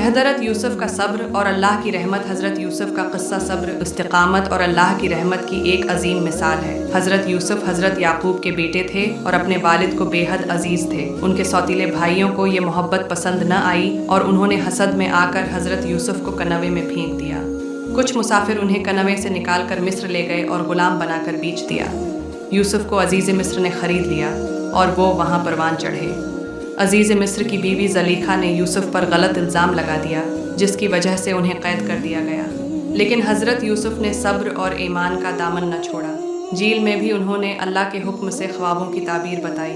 हज़रत यूसुफ का सब्र और अल्लाह की रहमत। हज़रत यूसुफ का क़िस्सा सब्र, इस्तिक़ामत और अल्लाह की रहमत की एक अजीम मिसाल है। हज़रत यूसुफ हज़रत याकूब के बेटे थे और अपने वालिद को बेहद अजीज़ थे। उनके सौतीले भाइयों को ये मोहब्बत पसंद न आई और उन्होंने हसद में आकर हज़रत यूसुफ को कनवे में फेंक दिया। कुछ मुसाफिर उन्हें कनवे से निकाल कर मिस्र ले गए और ग़ुलाम बनाकर बेच दिया। यूसुफ को अजीज़ मिस्र ने ख़रीद लिया और वो वहाँ परवान चढ़े। अजीज़ मिस्र की बीवी ज़लीखा ने यूसुफ पर गलत इल्ज़ाम लगा दिया, जिसकी वजह से उन्हें कैद कर दिया गया। लेकिन हज़रत यूसुफ ने सब्र और ईमान का दामन न छोड़ा। जेल में भी उन्होंने अल्लाह के हुक्म से ख्वाबों की ताबीर बताई,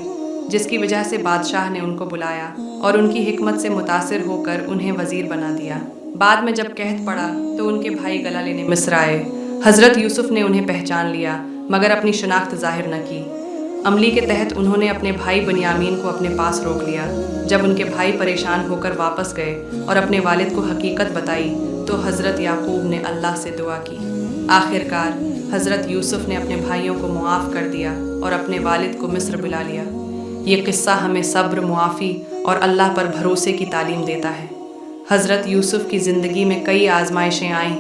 जिसकी वजह से बादशाह ने उनको बुलाया और उनकी हिकमत से मुतासिर होकर उन्हें वज़ीर बना दिया। बाद में जब कहत पड़ा तो उनके भाई गला लेने मिस्र आए। हज़रत यूसुफ ने उन्हें पहचान लिया मगर अपनी शनाख्त ज़ाहिर न की। अमली के तहत उन्होंने अपने भाई बनियामीन को अपने पास रोक लिया। जब उनके भाई परेशान होकर वापस गए और अपने वालिद को हकीकत बताई तो हज़रत याकूब ने अल्लाह से दुआ की। आखिरकार हज़रत यूसुफ ने अपने भाइयों को मुआफ़ कर दिया और अपने वालिद को मिस्र बुला लिया। ये किस्सा हमें सब्र, मुआफ़ी और अल्लाह पर भरोसे की तालीम देता है। हज़रत यूसुफ की ज़िंदगी में कई आजमाइशें आईं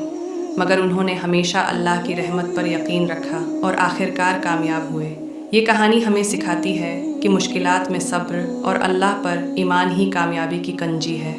मगर उन्होंने हमेशा अल्लाह की रहमत पर यकीन रखा और आखिरकार कामयाब हुए। ये कहानी हमें सिखाती है कि मुश्किलात में सब्र और अल्लाह पर ईमान ही कामयाबी की कंजी है।